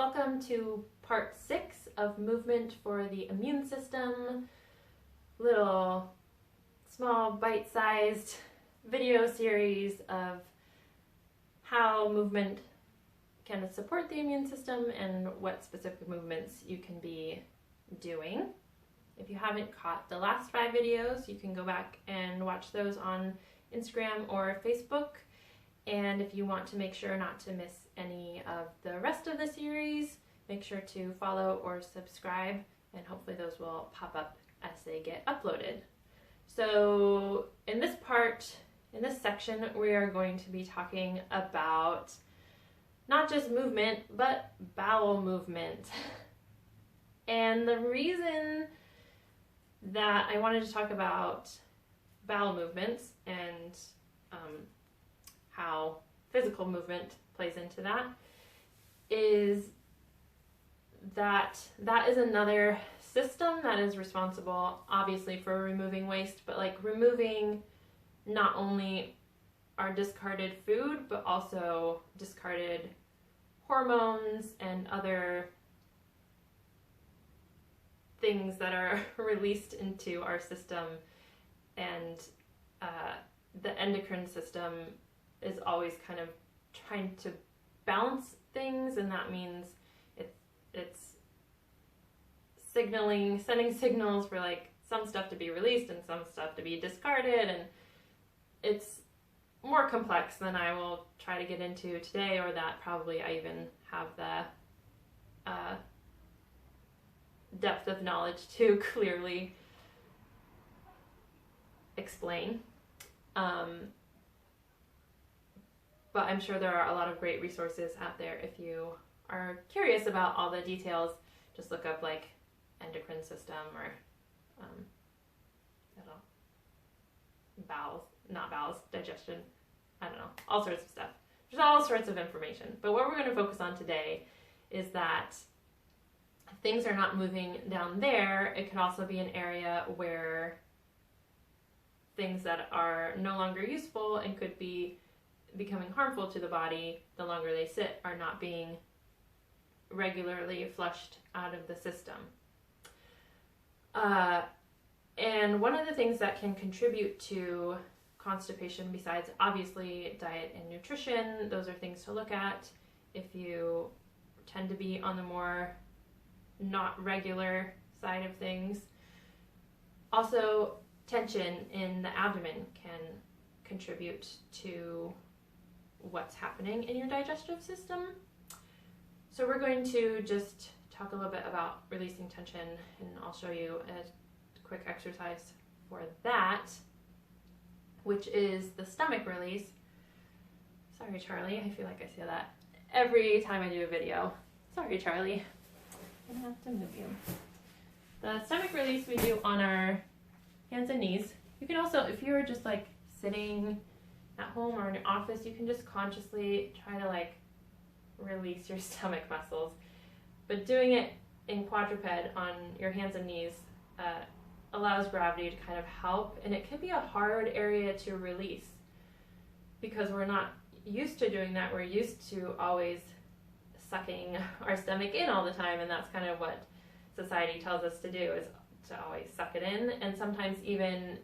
Welcome to part 6 of movement for the immune system. Little small bite-sized video series of how movement can support the immune system and what specific movements you can be doing. If you haven't caught the last 5 videos, you can go back and watch those on Instagram or Facebook. And if you want to make sure not to miss any of the rest of the series, make sure to follow or subscribe, and hopefully those will pop up as they get uploaded. So in this section, we are going to be talking about not just movement, but bowel movement. And the reason that I wanted to talk about bowel movements and how physical movement plays into that is that is another system that is responsible, obviously, for removing waste, but like removing not only our discarded food, but also discarded hormones and other things that are released into our system. And the endocrine system is always kind of trying to balance things, and that means it's sending signals for like some stuff to be released and some stuff to be discarded, and it's more complex than I will try to get into today, or that probably I even have the depth of knowledge to clearly explain. But I'm sure there are a lot of great resources out there if you are curious about all the details. Just look up like endocrine system or I don't know, digestion, I don't know, all sorts of stuff. There's all sorts of information. But what we're going to focus on today is that if things are not moving down there, it could also be an area where things that are no longer useful and could be becoming harmful to the body the longer they sit are not being regularly flushed out of the system. And one of the things that can contribute to constipation, besides obviously diet and nutrition, those are things to look at if you tend to be on the more not regular side of things. Also, tension in the abdomen can contribute to what's happening in your digestive system. So we're going to just talk a little bit about releasing tension, and I'll show you a quick exercise for that, which is the stomach release. Sorry, Charlie, I feel like I say that every time I do a video. Sorry, Charlie, I'm gonna have to move you. The stomach release we do on our hands and knees. You can also, if you're just like sitting at home or in your office, you can just consciously try to like release your stomach muscles. But doing it in quadruped on your hands and knees allows gravity to kind of help, and it can be a hard area to release because we're not used to doing that. We're used to always sucking our stomach in all the time, and that's kind of what society tells us to do, is to always suck it in. And sometimes even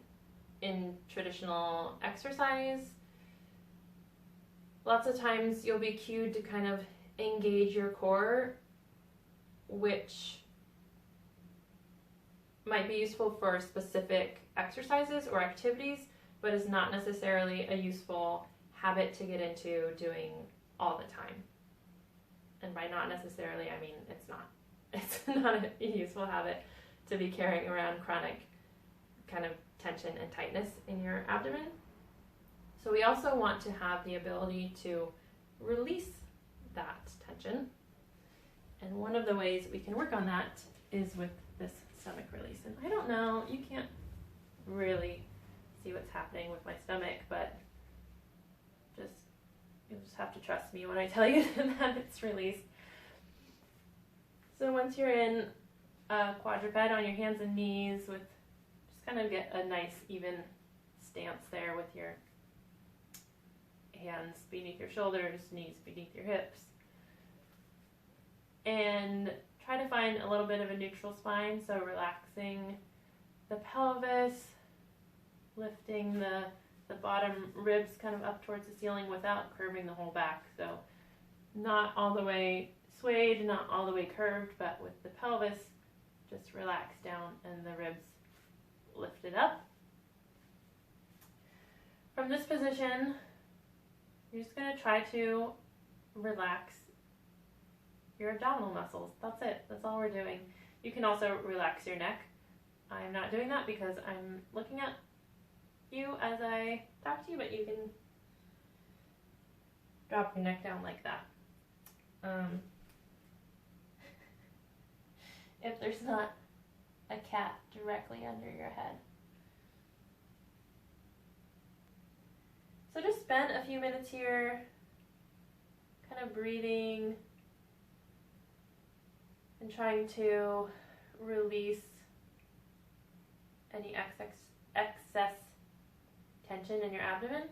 in traditional exercise, lots of times you'll be cued to kind of engage your core, which might be useful for specific exercises or activities, but is not necessarily a useful habit to get into doing all the time. And by not necessarily, I mean it's not a useful habit to be carrying around chronic kind of tension and tightness in your abdomen. So we also want to have the ability to release that tension. And one of the ways we can work on that is with this stomach release. And I don't know, you can't really see what's happening with my stomach, but you'll just have to trust me when I tell you that it's released. So once you're in a quadruped on your hands and knees, just kind of get a nice even stance there with your hands beneath your shoulders, knees beneath your hips. And try to find a little bit of a neutral spine, so relaxing the pelvis, lifting the bottom ribs kind of up towards the ceiling without curving the whole back. So not all the way swayed, not all the way curved, but with the pelvis just relaxed down and the ribs lifted up. From this position, you're just going to try to relax your abdominal muscles. That's it. That's all we're doing. You can also relax your neck. I'm not doing that because I'm looking at you as I talk to you, but you can drop your neck down like that. If there's not a cat directly under your head. So just spend a few minutes here, kind of breathing and trying to release any excess tension in your abdomen.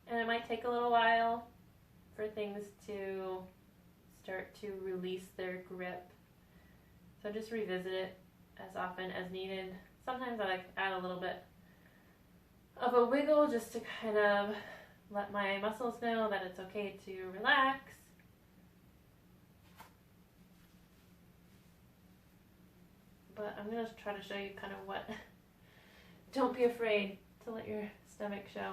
And it might take a little while for things to start to release their grip. So just revisit it as often as needed. Sometimes I like to add a little bit of a wiggle just to kind of let my muscles know that it's okay to relax. But I'm going to try to show you kind of what, don't be afraid to let your stomach show.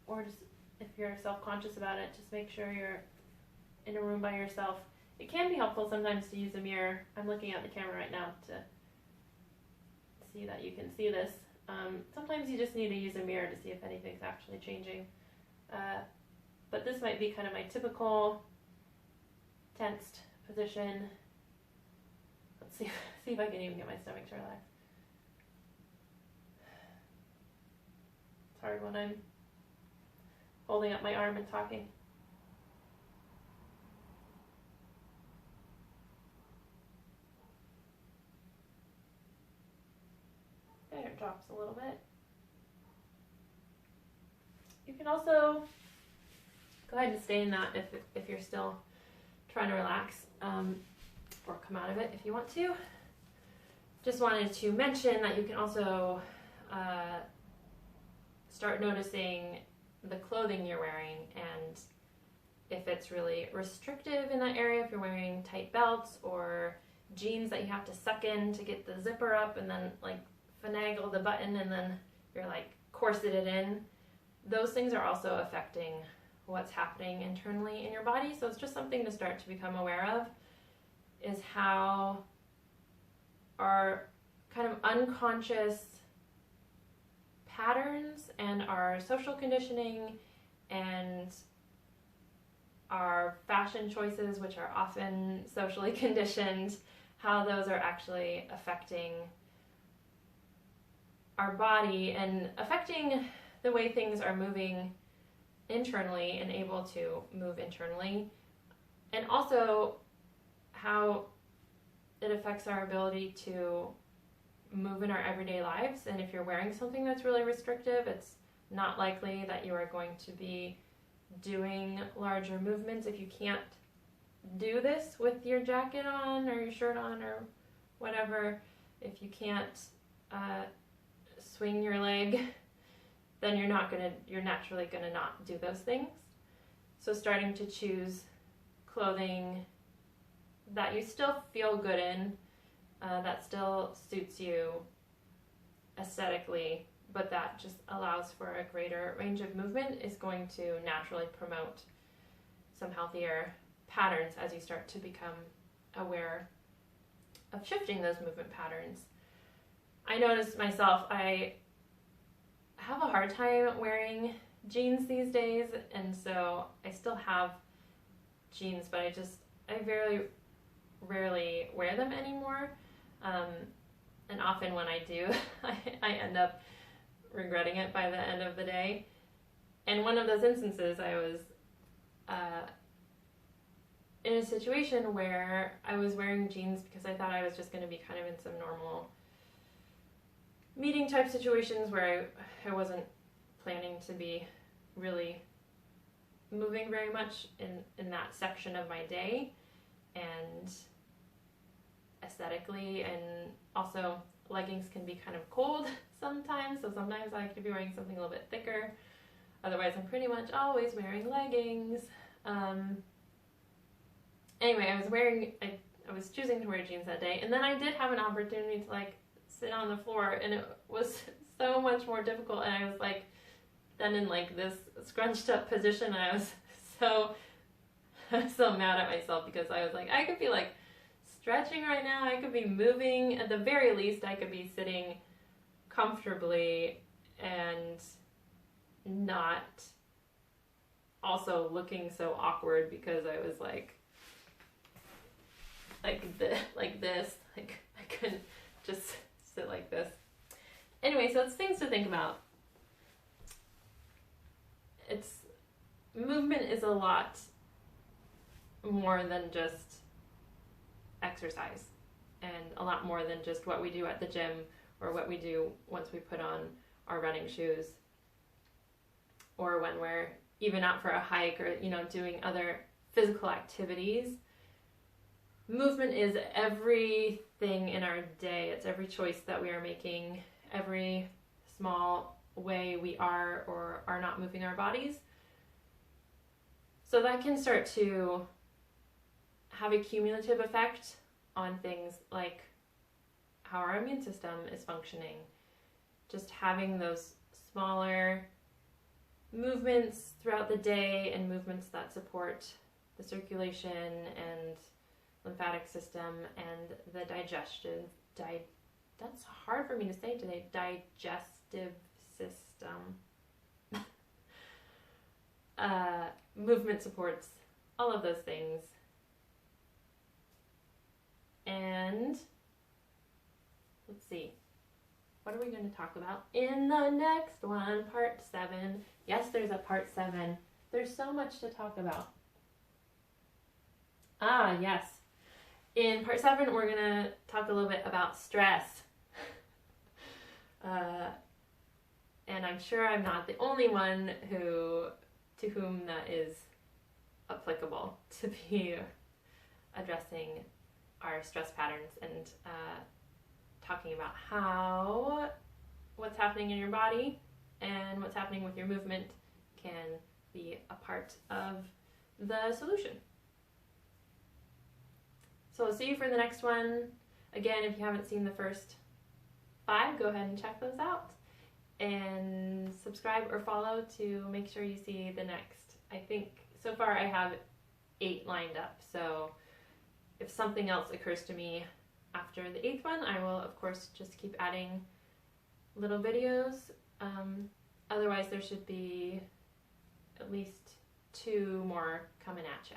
Or just, if you're self-conscious about it, just make sure you're in a room by yourself. It can be helpful sometimes to use a mirror. I'm looking at the camera right now to see that you can see this. Sometimes you just need to use a mirror to see if anything's actually changing. But this might be kind of my typical tensed position. Let's see if I can even get my stomach to relax. It's hard when I'm holding up my arm and talking. There, it drops a little bit. You can also go ahead and stay in that if you're still trying to relax, or come out of it if you want to. Just wanted to mention that you can also start noticing the clothing you're wearing, and if it's really restrictive in that area, if you're wearing tight belts or jeans that you have to suck in to get the zipper up and then like finagle the button and then you're like corseted in, those things are also affecting what's happening internally in your body. So it's just something to start to become aware of, is how our kind of unconscious patterns and our social conditioning and our fashion choices, which are often socially conditioned, how those are actually affecting our body and affecting the way things are moving internally and able to move internally, and also how it affects our ability to move in our everyday lives. And if you're wearing something that's really restrictive, it's not likely that you are going to be doing larger movements. If you can't do this with your jacket on or your shirt on or whatever, if you can't swing your leg, then you're naturally gonna not do those things. So starting to choose clothing that you still feel good in, that still suits you aesthetically, but that just allows for a greater range of movement, is going to naturally promote some healthier patterns as you start to become aware of shifting those movement patterns. I noticed myself, I have a hard time wearing jeans these days, and so I still have jeans, but I very rarely wear them anymore. And often when I do, I end up regretting it by the end of the day. And one of those instances, I was in a situation where I was wearing jeans because I thought I was just going to be kind of in some normal meeting type situations where I wasn't planning to be really moving very much in that section of my day, and aesthetically, and also leggings can be kind of cold sometimes, so sometimes I like to be wearing something a little bit thicker. Otherwise, I'm pretty much always wearing leggings. Anyway, I was choosing to wear jeans that day, and then I did have an opportunity to like sit on the floor, and it was so much more difficult, and I was like then in like this scrunched up position, and I was so mad at myself because I was like, I could be like stretching right now, I could be moving, at the very least I could be sitting comfortably and not also looking so awkward because I was like this, like I couldn't just sit like this. Anyway, so it's things to think about. Movement is a lot more than just exercise, and a lot more than just what we do at the gym or what we do once we put on our running shoes, or when we're even out for a hike, or doing other physical activities. Movement is everything in our day. It's every choice that we are making, every small way we are or are not moving our bodies. So that can start to have a cumulative effect on things like how our immune system is functioning. Just having those smaller movements throughout the day, and movements that support the circulation and lymphatic system and the that's hard for me to say today, digestive system. Movement supports all of those things. And let's see, what are we going to talk about in the next one, part 7? Yes, there's a part 7. There's so much to talk about. Yes. In part 7, we're going to talk a little bit about stress. And I'm sure I'm not the only one to whom that is applicable, to be addressing our stress patterns and talking about what's happening in your body and what's happening with your movement can be a part of the solution. So I'll see you for the next one. Again, if you haven't seen the first 5, go ahead and check those out. And subscribe or follow to make sure you see the next. I think so far I have 8 lined up. So if something else occurs to me after the 8th one, I will of course just keep adding little videos. Otherwise there should be at least 2 more coming at you.